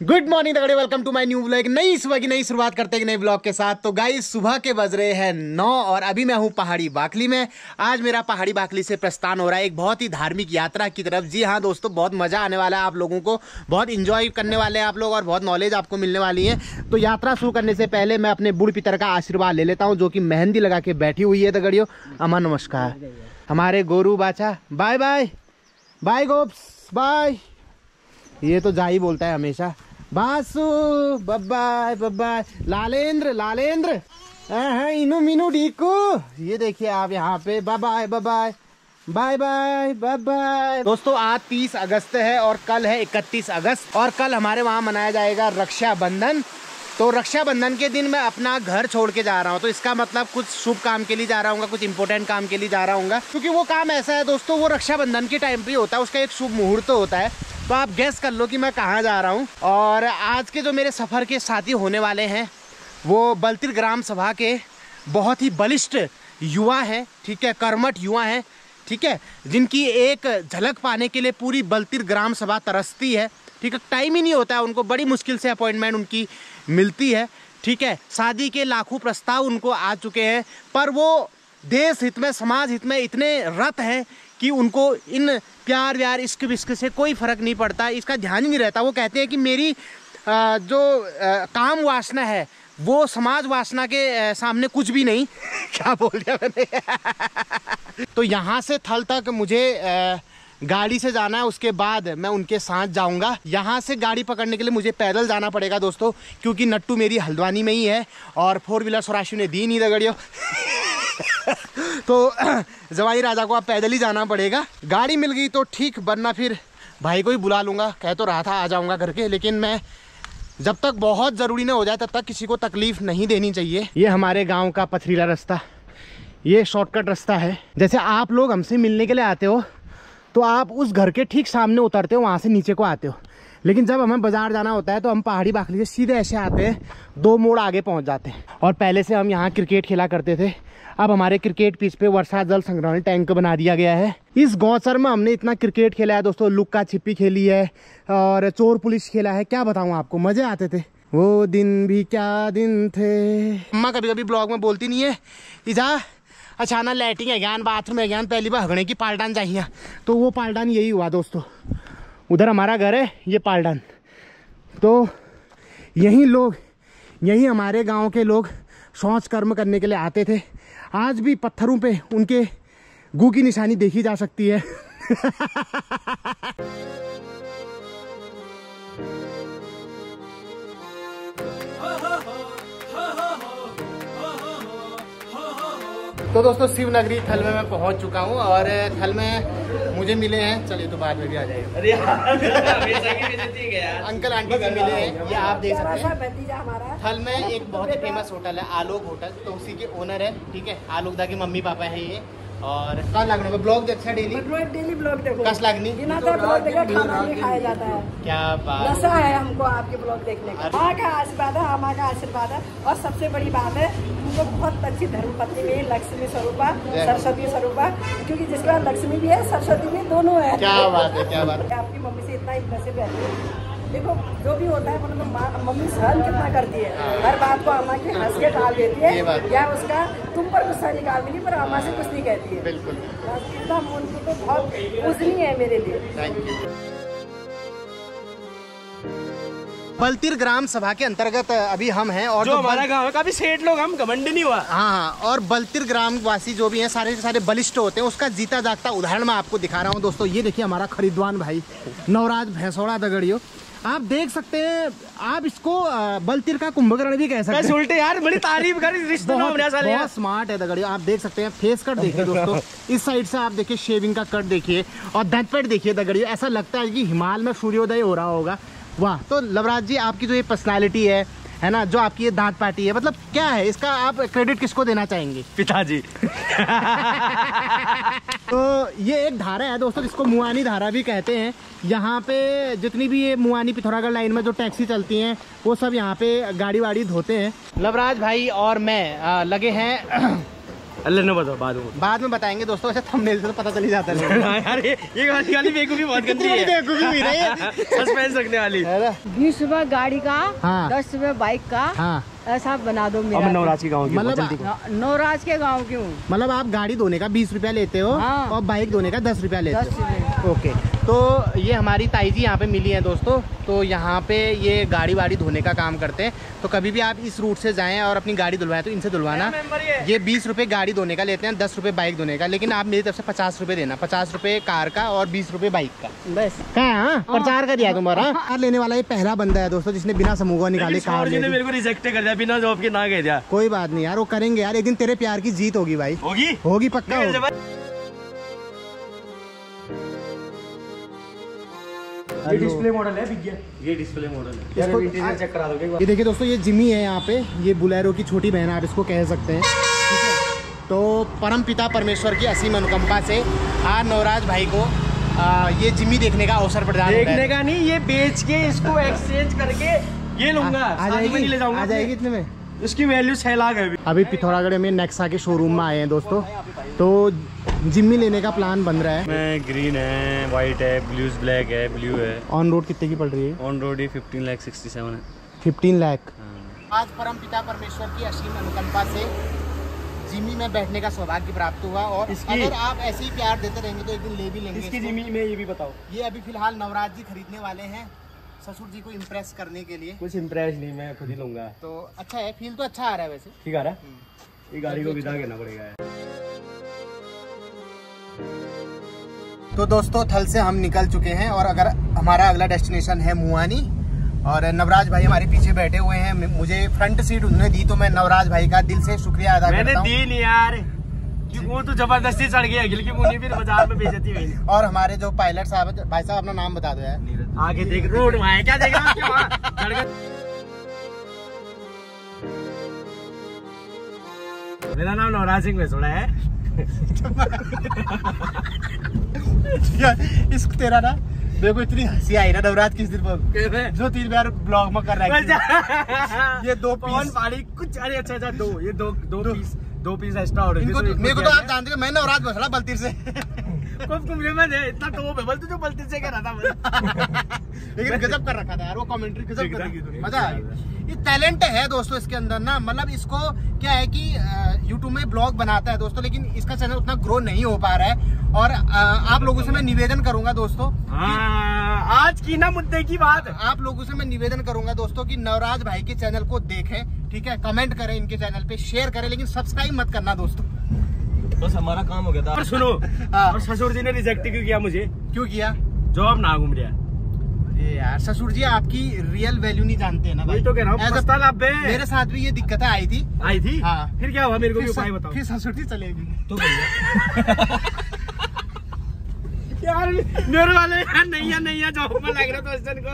Good morning दगड़े, welcome to my new vlog. नई सुबह की नई शुरुआत करते हैं नए ब्लॉग के साथ। तो गाइस सुबह के बज रहे हैं 9 और अभी मैं हूँ पहाड़ी बाकली में। आज मेरा पहाड़ी बाकली से प्रस्थान हो रहा है एक बहुत ही धार्मिक यात्रा की तरफ। जी हाँ दोस्तों, बहुत मज़ा आने वाला है आप लोगों को, बहुत इंजॉय करने वाले हैं आप लोग और बहुत नॉलेज आपको मिलने वाली है। तो यात्रा शुरू करने से पहले मैं अपने बूढ़ पितर का आशीर्वाद ले लेता हूँ, जो कि मेहंदी लगा के बैठी हुई है दगड़ियों। अम्मा नमस्कार। हमारे गोरू बाचा बाय बाय बाय गोप्स बाय। ये तो जा ही बोलता है हमेशा। बासु बब्बाय बब्बाय। लालेंद्र लालेंद्र इनू मीनू डीकू। ये देखिए आप यहाँ पे bye bye bye bye bye. दोस्तों आज 30 अगस्त है और कल है 31 अगस्त और कल हमारे वहाँ मनाया जाएगा रक्षाबंधन। तो रक्षाबंधन के दिन मैं अपना घर छोड़ के जा रहा हूँ। तो इसका मतलब कुछ शुभ काम के लिए जा रहा हूँ, कुछ इंपॉर्टेंट काम के लिए जा रहा हूँ, क्योंकि वो काम ऐसा है दोस्तों, वो रक्षाबंधन के टाइम पे होता है, उसका एक शुभ मुहूर्त होता है। तो आप गैस कर लो कि मैं कहाँ जा रहा हूँ। और आज के जो मेरे सफ़र के साथी होने वाले हैं वो बलतिर ग्राम सभा के बहुत ही बलिष्ठ युवा हैं, ठीक है, कर्मठ युवा हैं, ठीक है, जिनकी एक झलक पाने के लिए पूरी बलतिर ग्राम सभा तरसती है, ठीक है। टाइम ही नहीं होता है उनको, बड़ी मुश्किल से अपॉइंटमेंट उनकी मिलती है, ठीक है। शादी के लाखों प्रस्ताव उनको आ चुके हैं, पर वो देश हित में समाज हित में इतने रत हैं कि उनको इन प्यार व्यार इश्क विश्क से कोई फ़र्क नहीं पड़ता, इसका ध्यान ही नहीं रहता। वो कहते हैं कि मेरी काम वासना है वो समाज वासना के सामने कुछ भी नहीं। क्या बोल दिया मैंने। तो यहाँ से थल तक मुझे गाड़ी से जाना है, उसके बाद मैं उनके साथ जाऊंगा। यहाँ से गाड़ी पकड़ने के लिए मुझे पैदल जाना पड़ेगा दोस्तों, क्योंकि नट्टू मेरी हल्द्वानी में ही है और 4 व्हीलर स्वराशु ने दी नहीं दगड़ियों। तो जवाई राजा को अब पैदल ही जाना पड़ेगा। गाड़ी मिल गई तो ठीक, वरना फिर भाई को ही बुला लूँगा। कह तो रहा था आ जाऊँगा करके, लेकिन मैं जब तक बहुत ज़रूरी ना हो जाए तब तक किसी को तकलीफ़ नहीं देनी चाहिए। ये हमारे गाँव का पथरीला रास्ता, ये शॉर्टकट रास्ता है। जैसे आप लोग हमसे मिलने के लिए आते हो तो आप उस घर के ठीक सामने उतरते हो, वहाँ से नीचे को आते हो। लेकिन जब हमें बाजार जाना होता है तो हम पहाड़ी बाकली से सीधे ऐसे आते हैं, 2 मोड़ आगे पहुँच जाते हैं। और पहले से हम यहाँ क्रिकेट खेला करते थे। अब हमारे क्रिकेट पिच पे वर्षा जल संग्रहण टैंक बना दिया गया है। इस गौचर में हमने इतना क्रिकेट खेला है दोस्तों, लुक्का छिपी खेली है और चोर पुलिस खेला है। क्या बताऊँ आपको, मज़े आते थे। वो दिन भी क्या दिन थे। अम्मा कभी कभी ब्लॉग में बोलती नहीं है इजा अचानक लाइटिंग है ज्ञान, बाथरूम है ज्ञान, पहली बार हगने की पालडान चाहिए। तो वो पालडान यही हुआ दोस्तों, उधर हमारा घर है, ये पालडान। तो यही लोग, यही हमारे गांव के लोग शौच कर्म करने के लिए आते थे। आज भी पत्थरों पे उनके गू की निशानी देखी जा सकती है। तो दोस्तों शिवनगरी थल में मैं पहुंच चुका हूं और थल में मुझे मिले हैं, चलिए तो बाद में भी आ जाएगा। अरे अंकल आंटी भी मिले हैं, ये आप देख सकते हैं। थल में एक बहुत ही फेमस होटल है आलोक होटल, तो उसी के ओनर है, ठीक है। आलोक दा के मम्मी पापा है ये। और कल लगने में ब्लॉग देखते हैं डेली ब्लॉग देखो। कस लगनी ब्लॉग देखो, खाना नहीं खाया जाता है। क्या बात, नशा है हमको आपके ब्लॉग देखने का। माँ का आशीर्वाद है, अम्मा का आशीर्वाद है, और सबसे बड़ी बात है उनको बहुत अच्छी धर्मपत्नी में लक्ष्मी स्वरूपा, सरस्वती स्वरूपा, क्योंकि जिसके बाद लक्ष्मी भी है सरस्वती भी, दोनों है। क्या बात है, क्या बात है। आपकी मम्मी से इतना नसीब है। देखो जो भी होता है मतलब मम्मी सहन कितना करती है, हर बात को अम्मा की हंस के टाल देती है, या उसका तुम पर गुस्सा निकाल देती है, पर अम्मा से कुछ नहीं कहती है। बिल्कुल, इतना उनकी तो बहुत पूजनीय है मेरे लिए। Thank you. बलतिर ग्राम सभा के अंतर्गत अभी हम हैं और जो हमारा गांव है, काफी सेठ लोग, हम घमंड नहीं हुआ। हाँ, और बलतिर ग्राम वासी जो भी हैं सारे के सारे बलिष्ठ होते हैं, उसका जीता जागता उदाहरण मैं आपको दिखा रहा हूँ दोस्तों। ये देखिए हमारा खरीदवान भाई नवराज भैंसोड़ा दगड़ियो, आप देख सकते हैं। आप इसको बलतिर का कुंभकर्ण भी कह सकते हैं। उल्टे यार बड़ी तारीफ कर, बहुत स्मार्ट है दगड़ियो। आप देख सकते हैं फेस कट देखिए दोस्तों, इस साइड से आप देखिए शेविंग का कट देखिए और दांत पेट देखिए दगड़ियो, ऐसा लगता है कि हिमालय में सूर्योदय हो रहा होगा। वाह। तो लवराज जी आपकी जो ये पर्सनालिटी है ना, जो आपकी ये दांत पार्टी है, मतलब क्या है इसका, आप क्रेडिट किसको देना चाहेंगे? पिताजी। तो ये एक धारा है दोस्तों जिसको मुआनी धारा भी कहते हैं। यहाँ पे जितनी भी ये मुआनी पिथौरागढ़ लाइन में जो टैक्सी चलती हैं वो सब यहाँ पे गाड़ी वाड़ी धोते हैं। लवराज भाई और मैं लगे हैं अल्लाह ने बताओ बाद में बताएंगे दोस्तों, ऐसे थंबनेल से तो पता चल ही जाता है। यार ये वाली बेवकूफी बहुत गंदी है, बेवकूफी हुई ना ये। सस्पेंस रखने वाली। 20 रुपए गाड़ी का, हाँ। 10 रुपए बाइक का, हाँ। ऐसा बना दो मेरा। अब नवराज के गाँव की मतलब नवराज के गाँव क्यों? मतलब आप गाड़ी धोने का 20 रुपया लेते हो, हाँ। और बाइक धोने का 10 रुपया लेते 10 हो। रुपए। ओके, तो ये हमारी ताई जी यहाँ पे मिली हैं दोस्तों। तो यहाँ पे ये गाड़ी वाड़ी धोने का काम करते हैं। तो कभी भी आप इस रूट से जाएं और अपनी गाड़ी धुलवाएं तो इनसे धुलवाना। ये 20 रुपये गाड़ी धोने का लेते हैं, 10 रुपये बाइक धोने का, लेकिन आप मेरी तरफ से 50 रुपये देना। 50 रुपये कार का और 20 रुपये बाइक का। बस हाँ, प्रचार कर दिया तुम्हारा। कार लेने वाला ये पहला बंदा है दोस्तों जिसने बिना समूह निकाले कार ले ली। मेरे को रिजेक्ट कर दिया बिना जॉब के, ना कह दिया। कोई बात नहीं यार, वो करेंगे यार, एक दिन तेरे प्यार की जीत होगी भाई। होगी पक्का होगी। ये डिस्प्ले मॉडल है भैया, ये डिस्प्ले मॉडल है। इसको इंटीरियर चेक करा दोगे? ये देखिए दोस्तों, ये जिमी है यहाँ पे, ये बुलेरो की छोटी बहन आप इसको कह सकते हैं, ठीक है। तो परम पिता परमेश्वर की असीम अनुकंपा से आज नवराज भाई को ये जिमी देखने का अवसर प्रदान देखने का नहीं, ये बेच के इसको एक्सचेंज करके ये लूंगा। आ जाएगी, ले जाऊंगा। आ जाएगी इतने में। इसकी वैल्यू 6 लाख है अभी पिथौरागढ़ में नेक्सा के शोरूम में आए हैं दोस्तों। तो जिम्मी लेने का प्लान बन रहा है। मैं ग्रीन है, वाइट है, ब्लूज ब्लैक है, ब्लू है। ऑन रोड कितने की पड़ रही है? ऑन रोड ही 15,67,000 है। 15 लाख। आज परम पिता परमेश्वर की असीम अनुकंपा से जिमी में बैठने का सौभाग्य प्राप्त हुआ, और अगर आप ऐसे ही प्यार देते रहेंगे तो एक दिन ले भी लेंगे। इसकी जिमी में ये भी बताओ। ये अभी फिलहाल नवराज जी खरीदने वाले हैं ससुर जी को इम्प्रेस करने के लिए। कुछ इम्प्रेस नहीं, मैं खुद ही लूंगा। तो अच्छा है, फील तो अच्छा आ रहा है वैसे। ठीक आ रहा है, ये गाड़ी को विदा करना पड़ेगा। तो दोस्तों थल से हम निकल चुके हैं, और अगर हमारा अगला डेस्टिनेशन है मुआनी, और नवराज भाई हमारे पीछे बैठे हुए हैं। मुझे फ्रंट सीट उन्होंने दी, तो मैं नवराज भाई का दिल से शुक्रिया अदा करता हूं। मैंने दी नहीं यार, क्योंकि वो तो जबरदस्ती चढ़ गया गिल की मुनी, फिर बाजार में बेइज्जती हुई। और हमारे जो पायलट साहब, भाई साहब अपना नाम बता दो यार। आगे देख, रोड वहाँ है, क्या देख रहा है? मेरा नाम नवराज सिंह वेसोड़ा है। इस तेरा ना मेरे को इतनी हंसी आई ना नवराज किस दिन पर, जो 3 बार ब्लॉग में कर रहा है। ये 2 पीस पाड़ी कुछ, अरे अच्छा दो, ये दो पीस एक्स्ट्रा हो रहे हैं। मेरे को तो आप जानते हो मैं नवराज बसड़ा बल्तीर से। इतना टोप है, बल्ती जो बल्ती से कह रहा था। लेकिन गजब कर रखा था यार, वो कमेंट्री गजब कर रही थी, मजा आ गया। ये टैलेंट है दोस्तों इसके अंदर ना, मतलब इसको क्या है कि यूट्यूब में ब्लॉग बनाता है दोस्तों, लेकिन इसका चैनल उतना ग्रो नहीं हो पा रहा है। और आप लोगों से मैं निवेदन करूंगा दोस्तों, आज की ना मुद्दे की बात, आप लोगों से मैं निवेदन करूंगा दोस्तों कि नवराज भाई के चैनल को देखें, ठीक है, कमेंट करें इनके चैनल पे, शेयर करें, लेकिन सब्सक्राइब मत करना दोस्तों। बस हमारा काम हो गया था। और सुनो, और ससुर जी ने रिजेक्ट क्यों किया मुझे? क्यों किया? जॉब ना घूम रहा। यार ससुर जी आपकी रियल वैल्यू नहीं जानते हैं ना भाई। तो कह रहा हूँ, मेरे साथ भी ये दिक्कतें आई थी। हाँ। फिर क्या हुआ, मेरे को भी उपाय बताओ। फिर ससुर जी चलेगी तो यार मेरे वाले यार नहीं है जॉब में लग रहा था इस दिन को।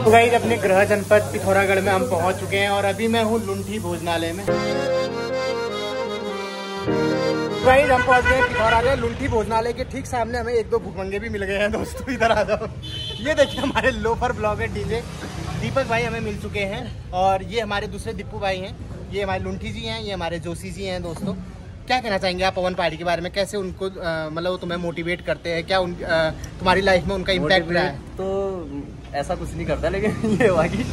तो गाइस अपने गृह जनपद पिथौरागढ़ में हम पहुंच चुके हैं, और अभी मैं हूँ लुंठी भोजनालय में। गाइस हम पहुंच गए पिथौरागढ़ लुंठी भोजनालय के ठीक सामने। हमें 1-2 भुखमंगे भी मिल गए हैं दोस्तों, इधर आ जाओ। ये देखिए हमारे लोफर ब्लॉगर डीजे दीपक भाई हमें मिल चुके हैं, और ये हमारे दूसरे दीपू भाई हैं, ये हमारे लुंठी जी हैं, ये हमारे जोशी जी हैं। दोस्तों क्या कहना चाहेंगे आप पवन पहाड़ी के बारे में? कैसे उनको मतलब तुम्हें मोटिवेट करते हैं? क्या तुम्हारी लाइफ में उनका इम्पैक्ट रहा है? तो ऐसा कुछ नहीं करता, लेकिन ये हुआ कि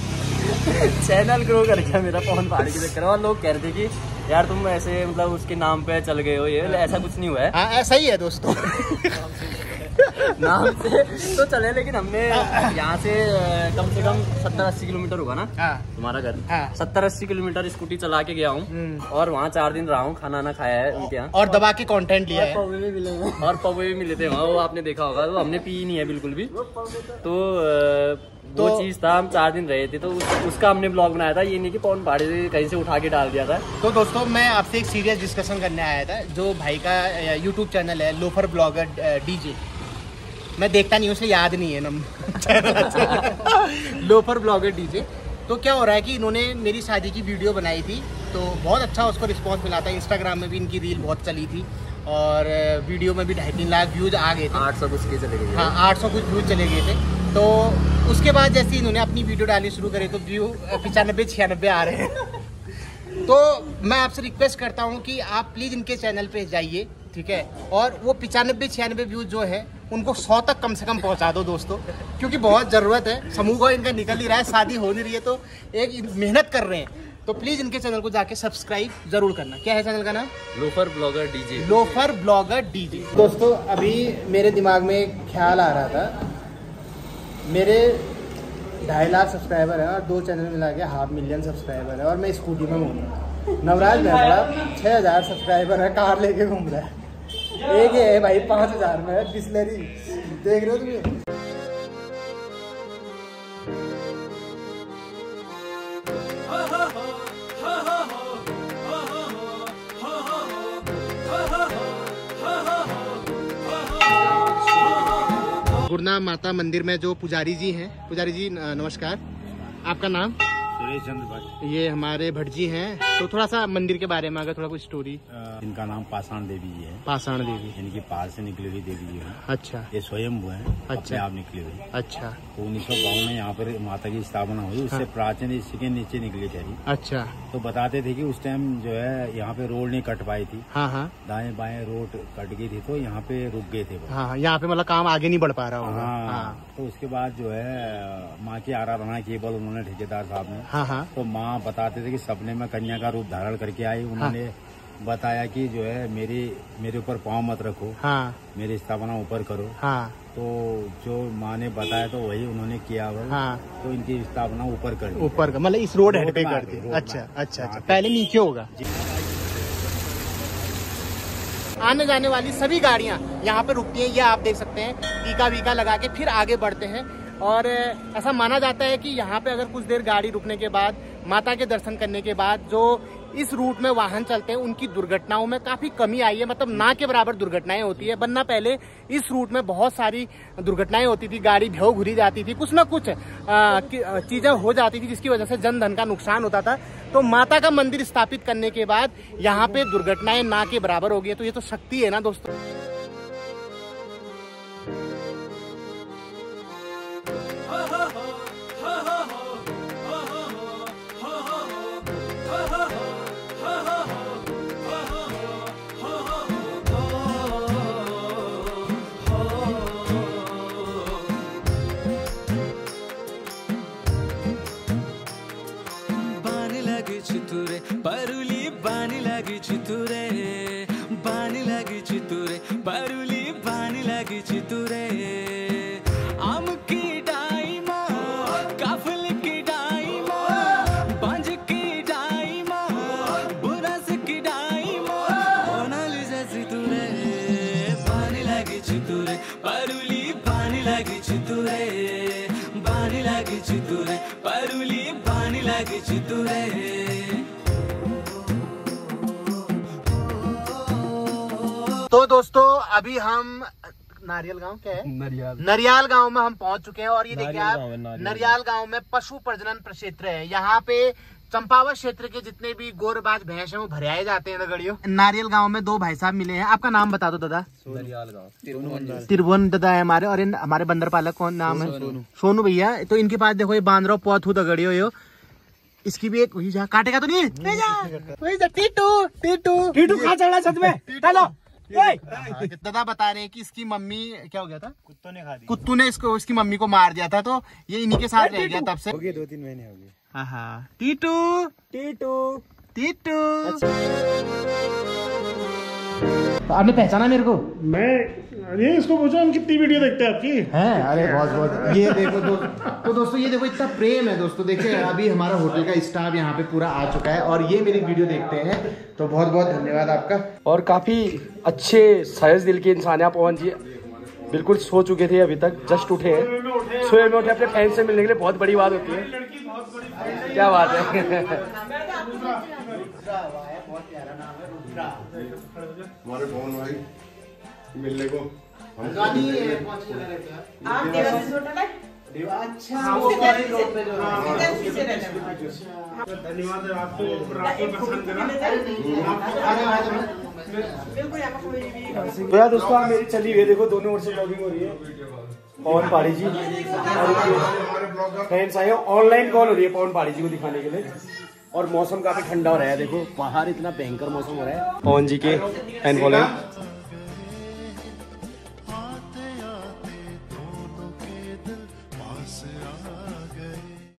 चैनल ग्रो कर गया मेरा पवन पहाड़ी के चक्कर में, और लोग कह रहे थे कि यार तुम ऐसे मतलब उसके नाम पे चल गए हो, ये ऐसा कुछ नहीं हुआ है। हाँ ऐसा ही है दोस्तों। नाम से तो चले, लेकिन हमने यहाँ से कम 70-80 किलोमीटर होगा ना तुम्हारा घर। 70-80 किलोमीटर स्कूटी चला के गया हूँ, और वहाँ 4 दिन रहा हूँ, खाना ना खाया है उनके यहाँ, और दबा के कंटेंट लिया है। पौवे भी मिले हैं, और पौवे भी मिले थे वहाँ, वो आपने देखा होगा, तो हमने पी नहीं है बिल्कुल भी। तो वो चीज था, हम 4 दिन रहे थे, तो उसका हमने ब्लॉग बनाया था। ये नहीं कि पवन पहाड़ी से कहीं से उठा के डाल दिया था। तो दोस्तों मैं आपसे एक सीरियस डिस्कशन करने आया था। जो भाई का यूट्यूब चैनल है लोफर ब्लॉगर डीजे, मैं देखता नहीं हूँ इसलिए याद नहीं है ना लोफर ब्लॉगर डीजे। तो क्या हो रहा है कि इन्होंने मेरी शादी की वीडियो बनाई थी, तो बहुत अच्छा उसको रिस्पॉन्स मिला था। इंस्टाग्राम में भी इनकी रील बहुत चली थी और वीडियो में भी 2.5-3 लाख व्यूज आ गए थे। 800 कुछ के चले गए। हाँ, 800 कुछ व्यूज चले गए थे। तो उसके बाद जैसे इन्होंने अपनी वीडियो डालनी शुरू करी तो व्यू 95-96 आ रहे हैं। तो मैं आपसे रिक्वेस्ट करता हूँ कि आप प्लीज़ इनके चैनल पे जाइए, ठीक है, और वो 95-96 व्यूज जो है उनको 100 तक कम से कम पहुँचा दो दोस्तों, क्योंकि बहुत ज़रूरत है। समूह को इनका निकल ही रहा है, शादी हो नहीं रही है, तो एक मेहनत कर रहे हैं। तो प्लीज़ इनके चैनल को जाके सब्सक्राइब जरूर करना। क्या है चैनल का नाम? Loafer blogger DJ. Loafer blogger DJ. दोस्तों अभी मेरे दिमाग में एक ख्याल आ रहा था, मेरे 2.5 लाख सब्सक्राइबर है और 2 चैनल मिला के 500,000 सब्सक्राइबर है और मैं स्कूटी में घूम रहा हूँ। नवराज भैया 6,000 सब्सक्राइबर है, कार लेके घूम रहा है। एक है भाई 5,000 में है, बिस्लरी। देख रहे हो तुम्हें? गुरनाम माता मंदिर में जो पुजारी जी हैं, पुजारी जी नमस्कार, आपका नाम? सुरेश चंद्र भट्ट। ये हमारे भट्ट जी हैं। तो थोड़ा सा मंदिर के बारे में अगर थोड़ा कुछ स्टोरी। इनका नाम पाषाण देवी जी है। पाषाण देवी इनकी पाल से निकली हुई देवी जी है। अच्छा। ये स्वयंभू है, अच्छा। अपने आप निकली हुई। अच्छा। तो 1952 में यहाँ पर माता की स्थापना हुई, उससे प्राचीन इसी के नीचे निकली थी। अच्छा। तो बताते थे कि उस टाइम जो है यहाँ पे रोड नहीं कट पाई थी। हाँ हाँ। दाएं बाएं रोड कट गई थी, तो यहाँ पे रुक गए थे वो। हाँ, यहाँ पे मतलब काम आगे नहीं बढ़ पा रहा होगा। हाँ। तो उसके बाद जो है माँ की आराधना की बल उन्होंने ठेकेदार साहब ने। हाँ हाँ। तो माँ बताते थे कि सपने में कन्या का रूप धारण करके आई। उन्होंने बताया कि जो है मेरे ऊपर पाँव मत रखो। हाँ। मेरी स्थापना ऊपर करो। हाँ। तो जो माँ ने बताया तो वही उन्होंने किया। हाँ। तो इनकी स्थापना ऊपर कर दी। ऊपर का मतलब इस रोड हेड पे रोड कर में, दी। रोड अच्छा में। अच्छा अच्छा, पहले नीचे होगा। आने जाने वाली सभी गाड़ियां यहाँ पे रुकती हैं, ये आप देख सकते हैं। टीका वीका लगा के फिर आगे बढ़ते हैं। और ऐसा माना जाता है कि यहाँ पे अगर कुछ देर गाड़ी रुकने के बाद, माता के दर्शन करने के बाद, जो इस रूट में वाहन चलते हैं उनकी दुर्घटनाओं में काफी कमी आई है। मतलब ना के बराबर दुर्घटनाएं होती है, वरना पहले इस रूट में बहुत सारी दुर्घटनाएं होती थी, गाड़ी भेव घुरी जाती थी, कुछ ना कुछ चीजें हो जाती थी जिसकी वजह से जन धन का नुकसान होता था। तो माता का मंदिर स्थापित करने के बाद यहाँ पे दुर्घटनाएं ना के बराबर हो गई। तो ये तो शक्ति है ना दोस्तों। चितुरे परुली बानी लगी चितुरे, बानी लगी चितुरे, परुली बानी लगी चितुरे। आम की डाई माँ, काफल की डाई माँ, बांझ की डाई माँ, बुरस की डाई माँ, मोनालिसा चितुरे, बानी लगी चितुरे, परुली बानी लगी चितुरे, बानी लगी चितुरे, परुली बानी लगी चितुरे। तो दोस्तों अभी हम नारियल गांव, क्या है, नरियाल गांव में हम पहुंच चुके हैं। और ये देखिए आप, नरियाल गांव में पशु प्रजनन प्रक्षेत्र है। यहाँ पे चंपावत क्षेत्र के जितने भी गोरबाज भैंस हैं वो भराए जाते हैं गड़ियों। नारियल गांव में 2 भाई साहब मिले हैं। आपका नाम बता दो दादा। नरियाल गाँव त्रिभुवन दादा है हमारे। और हमारे बंदर पालक कौन नाम है? सोनू भैया। तो इनके पास देखो ये बांध रहो पौथ दगड़ियो यो। इसकी भी एक वही जा, काटेगा तो नहीं? वही जा, टीटू टीटू टीटू कहाँ चढ़ रहा छत में? चलो। दादा बता रहे हैं कि इसकी मम्मी क्या हो गया था, कुत्तों ने खा दी। कुत्तू ने इसकी मम्मी को मार दिया था, तो ये इन्हीं के साथ रह गया तब से। 2-3 महीने हो गए। हाँ। टीटू टीटू टीटू। तो आपने पहचाना मेरे को? मैं ये इसको पूछो हम कितनी वीडियो देखते हैं आपकी। हैं? अरे बहुत। ये देखो तो दोस्तों ये देखो इतना प्रेम है दोस्तों। देखिए अभी हमारा होटल का स्टाफ यहाँ पे पूरा आ चुका है और ये मेरी वीडियो देखते हैं, तो बहुत बहुत धन्यवाद आपका। और काफी अच्छे सहज दिल के इंसान है आप पवन जी। बिल्कुल सो चुके थे, अभी तक जस्ट उठे हैं। सोए में उठे अपने फैन से मिलने के लिए बहुत बड़ी बात होती है। क्या बात है। हमारे पवन भाई मिलने को आप 13 से छोटा है? अच्छा धन्यवाद आपको पसंद करा। तो यार दोस्तों मेरी चली हुई है, देखो दोनों ओर से ब्लॉगिंग हो रही है। पवन पहाड़ी जी फ्रेंड्स आए, ऑनलाइन कॉल हो रही है पवन पहाड़ी जी को दिखाने के लिए। और मौसम काफी ठंडा हो रहा है, देखो बाहर इतना भयंकर मौसम हो रहा है। पवन जी के फैन फॉलोइंग